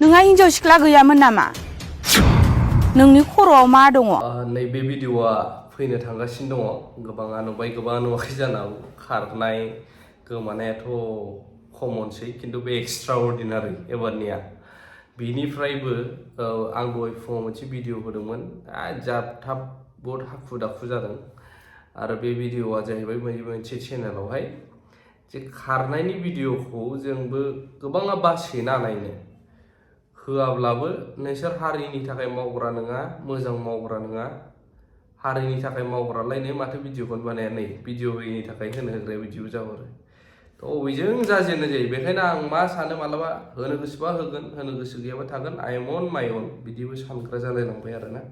नोंहा हिन्जाव सिख्ला गैयामोन नामा? नोंनि खर'आव मा दङ? नैबे भिडिअआ फैनो थांगासिनो दङ। गोबाङा नुबाय, गोबाङा नुवाखै जानो हागौ। खारनाय गोमानायाथ' कमनसै, खिन्थु बे एक्सट्राअर्डिनारि एबारनिया। बिनिफ्रायबो आं दहाय फुङाव मोनसे भिडिअ होदोंमोन, जाबथाब बहुद हाखु दाखु जादों। आरो बे भिडिअआ जाहैबाय मोनसे चेनेलावहाय जे खारनायनि भिडिअखौ जोंबो गोबाङा बासोना नायनो, होआब्लाबो नोंसोर हारिनि थाखाय मावग्रा नङा, मोजां मावग्रा नङा, हारिनि थाखाय मावग्रालायनो माथो भिडिअखौनो बानाया, नै भिडिअ होयैनि थाखाय होनो होग्राया बिदिबो जाहरो। थ' बबेजों जाजेननो जायो। बेखायनो आं मा सानो, मालाबा होनो गोसोबा होगोन, होनो गोसो गैयाबा थागोन, आइ एम अन माइ अन बिदिबो सानग्रा जालायलांबाय आरोना।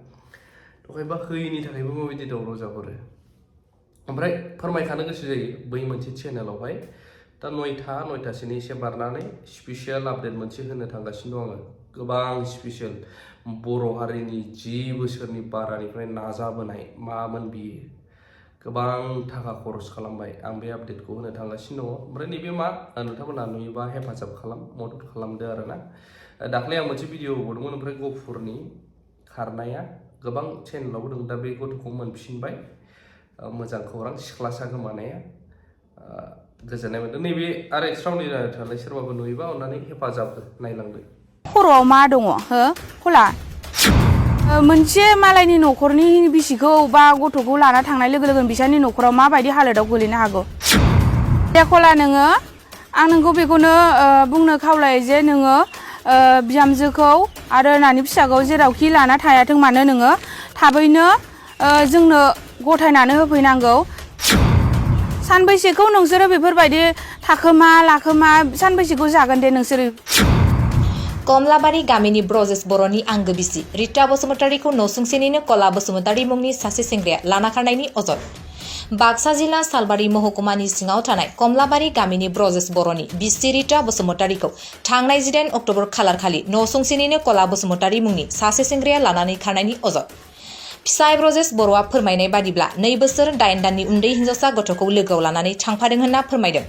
थ' खायफा होयैनि थाखायबो माबायदि दावराव जाहरो। ओमफ्राय फोरमायखानो गोसो जायो बै मोनसे चेनेलावहाय दा 9थासोनि एसे बारनानै स्पेसियेल आपडेट मोनसे होनो थांगासिनो दं आङो। गोबां स्पेसियेल बर' हारिनि 10 बोसोरनि बारानिफ्राय नाजाबोनाय मामोन बियो, गोबां थाखा खरस खालामबाय। आं बे आपडेटखौ होनो थांगासिनो दङ। ओमफ्राय नैबे मा, नोंथांमोना नुयोबा हेफाजाब मदद खालामदो आरोना। दाख्लै आं मोनसे भिडिअ हगारदोंमोन, ओमफ्राय गफुरनि खारनाया गोबां चेनेलावबो दं। दा बे गथ'खौ मोनफिनबाय, मोजां खौरां, सिख्लासा गोमानाया। गोजोननाय मोनदों। नैबे आरो एक्सट्राअर्डिनारि थालाय, सोरबाबो नुयोबा अननानै हेफाजाब हो, नायलांदो। खर'आव मा दङ हो खला? मोनसे मालायनि न'खरनि बिसिखौ बा गथ'खौ लाना थांनाय लोगो लोगो बिसानि न'खराव माबायदि हालोदाव गोलैनो हागौ? दे खला, नोङो, आं नोंखौ बेखौनो बुंनो खावलायो जे नोङो बिहामजोखौ आरो नानि फिसाखौ जेरावखि लाना थायाथों मानो, नोङो थाबैनो जोंनो गथायनानै होफैनांगौ। सानबैसेखौ नोंसोरो बेफोरबायदि थाखोमा लाखोमा सानबैसेखौ जागोन दे नोंसोरो? कमलाबारि गामिनि ब्रजेश बर'नि आंगो बिसि रिता बसुमतारीखौ नसुंसेनिनो कला बसुमतारी मुंनि सासे सेंग्राया लाना खारनायनि अजद। बाक्सा जिल्ला सालबारि महकुमानि सिङाव थानाय कमलाबारि गामिनि ब्रजेश बर'नि बिसि रिता बसुमतारीखौ थांनाय 18 अक्ट'बर खालारखालि नसुंसेनिनो कला बसुमतारी मुंनि सासे सेंग्राया लानानै खारनायनि अजद। फिसाय ब्रजेश बर'आ फोरमायनाय बादिब्ला 2 बोसोर 8 दाननि उन्दै हिन्जावसा गथ'खौ लोगोआव लानानै थांफादों होनना फोरमायदों।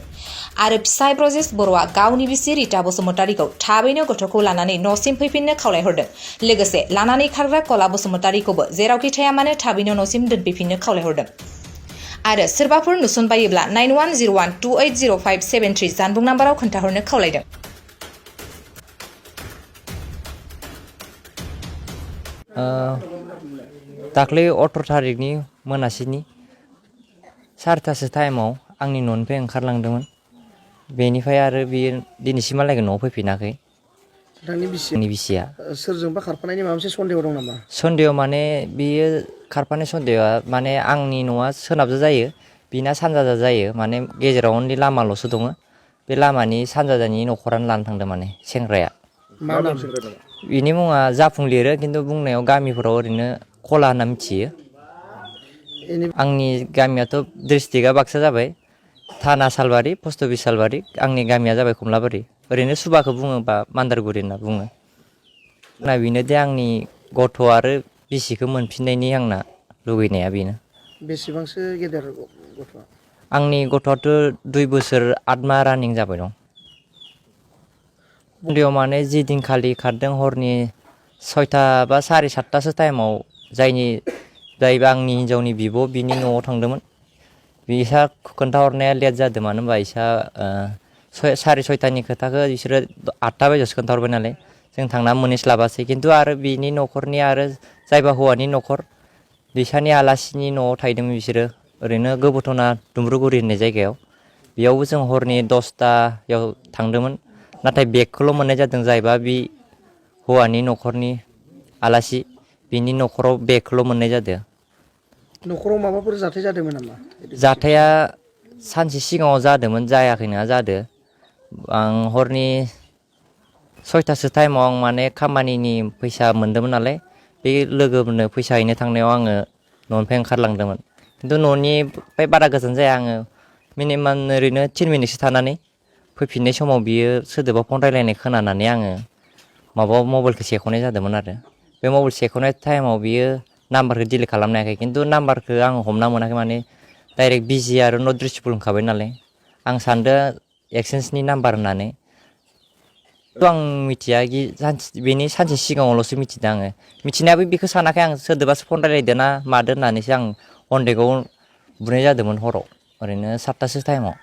आरो फिसाय ब्रजेश बर'आ गावनि बिसि रिता बसुमतारीखौ थाबैनो गथ'खौ लानानै न'सिम फैफिननो खावलायहरदों। लोगोसे लानानै खारग्रा कला बसुमतारीखौबो जेरावखि थाया मानो थाबैनो न'सिम दोनफैफिननो खावलायहरदों। आरो सोरबाफोर नुसनबायोब्ला 9101280573 जानबुं नाम्बाराव खोन्थाहरनो खावलायदों। दाख्लै 18 थारिखनि मोनासिनि 4थासो टाइमाव आंनि न'निफ्राय ओंखारलांदोंमोन। बेनिफ्राय आरो बियो दिनैसिमहालागै न'आव फैफिनाखै। नोंथांनि बिसिया सोरजोंबा खारफानायनि माबा मोनसे सन्देह दं नामा? सन्देह माने बियो खारफानाय सन्देहआ माने आंनि न'आ सोनाबजा जायो, बिना सानजाजा जायो। माने गेजेराव अनलि लामाल'सो दङ। बे लामानि सानजाजानि न'खरानो लानो थांदों माने सेंग्राया। मा नाम? बिनि मुङा जाफुं लिरो, खिन्थु बुंनायाव गामिफोराव ओरैनो खला होनना मिथियो। आंनि गामियाथ' डिस्ट्रिक्टआ बाक्सा जाबाय, थाना सालबारि, पस्ट अफिस सालबारि, आंनि गामिया जाबाय कमलाबारि। ओरैनो सुबाखौ बुङोबा मान्दारगुरि होनना बुङो। ना बेनो दे आंनि गथ' आरो बिसिखौ मोनफिननायनि आंना लुबैनाया बेनो। बेसेबांसो गेदेर गथ'आ? आंनि गथ'आथ' 2 बोसोर 8 माह रानिं जाबाय दं। उन्दैयाव माने जि दिनखालि खारदों हरनि 6टा बा 7:30 टाइमाव जायबा आंनि हिन्जावनि बिब' बिनि न'आव थांदोंमोन। बिसा खोन्थाहरनाया लेट जादों, मानो होनबा इसा 6:30 खोथाखौ बिसोरो 8टा बाजियावसो खोन्थाहरबाय नालाय, जों थांना मोनहैस्लाबासै। खिन्थु आरो बिनि न'खरनि आरो जायबा हौवानि न'खर बिसानि आलासिनि न'आव थाहैदोंमोन बिसोरो, ओरैनो गोबोथना दुम्ब्रुगुरि होननाय जायगायाव। बेयावबो जों हरनि 10टायाव थांदोंमोन, नाथाय बेगखौल' मोननाय जादों। जायबा बि हौवानि न'खरनि आलासि बिनि न'खराव बेगखौल' मोननाय जादों। न'खराव माबाफोर जाथाय जादोंमोन नामा? जाथाया सानसे सिगाङाव जादोंमोन, जायाखै नङा जादों। आं हरनि 6टासो टाइमाव आं माने खामानिनि फैसा मोन्दोंमोन नालाय, बे लोगोफोरनो फैसा हैनो थांनायाव आङो न'निफ्राय ओंखारलांदोंमोन। खिन्थु न'निफ्राय बारा गोजान जाया, आङो मिनिमाम ओरैनो 3 मिनिटसो थानानै फैफिननाय समाव बियो सोदोबा फन रायलायनाय खोनानानै आङो मबाइलखौ सेख'नाय जादोंमोन। आरो बे मबाइल सेख'नाय टाइमाव बियो नाम्बारखौ डिलिट खालामनो हायाखै, खिन्थु नाम्बारखौ आं हमना मोनाखै। माने डाइरेक्ट बिजि आरो नट रिचेबल होनखाबाय नालाय, आं सानदों एक्सचेन्जनि नाम्बार होननानै। आं मिथिया बेनि सानसे सिगाङावल'सो मिथिदों आङो मिथिनायाबो बेखौ सानाखै आं सोरदोबासो फन रायलायदो ना मादो होननानैसो आं अनदेखौ बुनाय जादोंमोन हराव ओरैनो 7टासो टाइमाव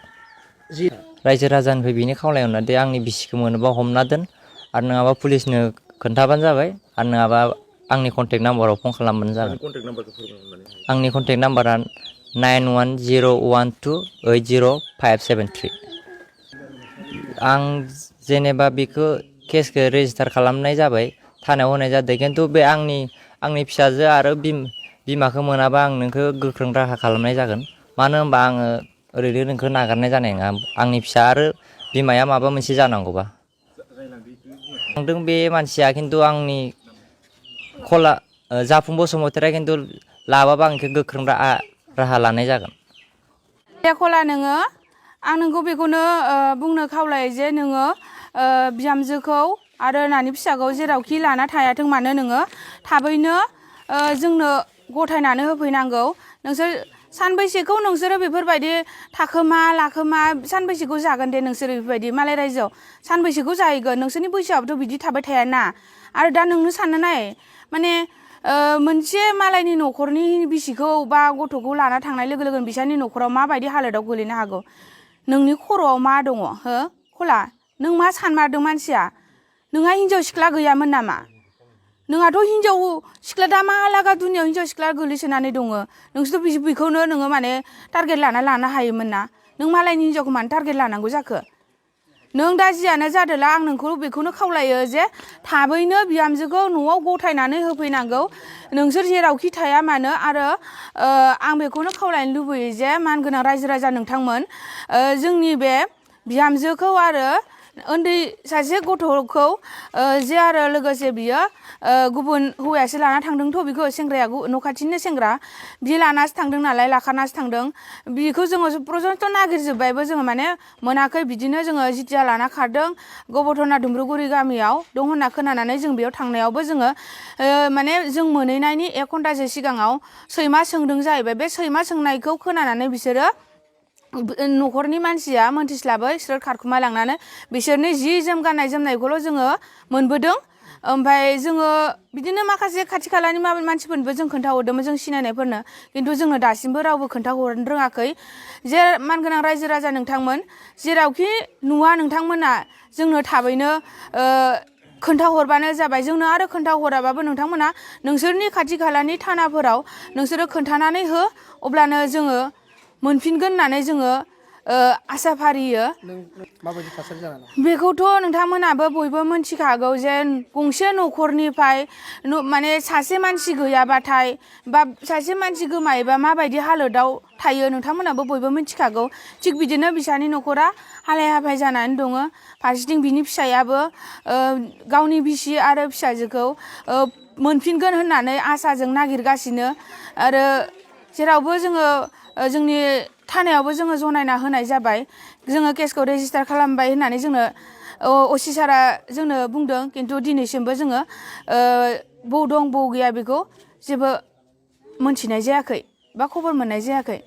जि रायजो राजानिफ्राय बिनि खावलायहरना दे आंनि बिसिखौ मोनोबा हमना दोन आरो नङाबा पुलिसनो खोन्थाबानो जाबाय आरो नङाबा आंनि कन्टेक्ट नाम्बाराव फन खालामबानो जागोन आंनि कन्टेक्ट नाम्बारा 9101280573 आं जेनेबा बेखौ केसखौ रेजिस्टार खालामनाय जाबाय थानायाव होनाय जादों खिन्थु बे आंनि फिसाजो आरो बिमाखौ मोनाबा आं नोंखौ गोख्रों राहा खालामनाय जागोन मानो होनबा आङो ओरैनो नोंखौ नागारनाय जानाय नङा आंनि फिसा आरो बिमाया माबा मोनसे जानांगौबा थांदों बे मानसिया खिन्थु आंनि खला जाफुं बसुमतारिया खिन्थु लाबाबा आं बेखौ गोख्रों राहा लानाय जागोन दे खला नोङो आं नोंखौ बेखौनो बुंनो खावलायो जे नोङो बिहामजोखौ आरो नानि फिसाखौ जेरावखि लाना थायाथों मानो नोङो थाबैनो जोंनो गथायनानै होफैनांगौ नोंसोर सानबैसेखौ नोंसोरो बेफोरबायदि थाखोमा लाखोमा सानबैसेखौ जागोन दे नोंसोरो बेफोरबायदि मालाय रायजोआव सानबैसेखौ जाहैगोन नोंसोरनि बैसोआबोथ' बिदि थाबाय थायाना आरो दा नोंनो साननो नाय माने मोनसे मालायनि न'खरनि बिसिखौ बा गथ'खौ लाना थांनाय लोगो लोगोनो बिसोरनि न'खराव माबायदि हालोदाव गोलैनो हागौ नोंनि खर'आव मा दङ हो खला नों मा सानमारदों मानसिया नोंहा हिन्जाव सिख्ला गैयामोन नामा नोंहाथ' हिन्जाव सिख्ला दा मालागा दुनियाव हिन्जाव सिख्ला गोलैसोनानै दङ नोंसोरथ' बेखौनो नोङो माने टारगेट लानो हायोमोन ना नों मालायनि हिन्जावखौ मानो टारगेट लानांगौ जाखो नों दा जियानो जादोला आं नोंखौ बेखौनो खावलायो जे थाबैनो बिहामजोखौ न'आव गथायनानै होफैनांगौ नोंसोर जेरावखि थाया मानो आरो आं बेखौनो खावलायनो लुबैयो जे मानगोनां रायजो राजा नोंथांमोन जोंनि बे बिहामजोखौ आरो उन्दै सासे गथ'खौ जे आरो लोगोसे बियो गुबुन हौवायासो लाना थांदोंथ' बेखौ सेंग्राया न' खाथिनिनो सेंग्रा बियो लानासो थांदों नालाय लाखानासो थांदों बिखौ जोङो प्रजन्त नागिरजोब्बायबो जोङो माने मोनाखै बिदिनो जोङो जिथिया लाना खारदों गबरधना दुम्ब्रुगुरि गामियाव दं होनना खोनानानै जों बेयाव थांनायावबो जोङो माने जों मोनहैनायनि 1 घन्टासो सिगाङाव सैमा सोंदों जाहैबाय बे सैमा सोंनायखौ खोनानानै बिसोरो न'खरनि मानसिया मोनथिस्लाबै स्रोद खारखुमा लांनानै बिसोरनि जि जोम गाननाय जोमनायखौल' जोङो मोनबोदों ओमफ्राय जोङो बिदिनो माखासे खाथि खालानि मानसिफोरनोबो जों खोन्थाहरदोंमोन जों सिनायनायफोरनो खिन्थु जोंनो दासिमबो रावबो खोन्थाहरनो रोङाखै जे मानगोनां रायजो राजा नोंथांमोन जेरावखि नुवा नोंथांमोना जोंनो थाबैनो खोन्थाहरबानो जाबाय जोंनो आरो खोन्थाहराबाबो नोंथांमोना नोंसोरनि खाथि खालानि थानाफोराव नोंसोरो खोन्थानानै हो अब्लानो जोङो मोनफिनगोन होननानै जोङो आसा फारियो माबायदि थासारि जानानै बेखौथ' नोंथांमोनाबो बयबो मिथिखागौ जे गंसे न'खरनिफ्राय माने सासे मानसि गैयाबाथाय बा सासे मानसि गोमायोबा माबायदि हालोदाव थायो नोंथांमोनाबो बयबो मिथिखागौ थिग बिदिनो बिसानि न'खरा हालाय हाफाय जानानै दङ फारसेथिं बिनि फिसायाबो गावनि बिसि आरो फिसाजोखौ मोनफिनगोन होननानै आसाजों नागिरगासिनो आरो जेरावबो जोङो जोंनि थानायावबो जोङो जनायना होनाय जाबाय जोङो केसखौ रेजिस्टार खालामबाय होननानै जोंनो असि सारा जोंनो बुंदों खिन्थु दिनैसिमबो जोङो बौ दं बौ गैया बेखौ जेबो मोनथिनाय जायाखै बा खबर मोननाय जायाखै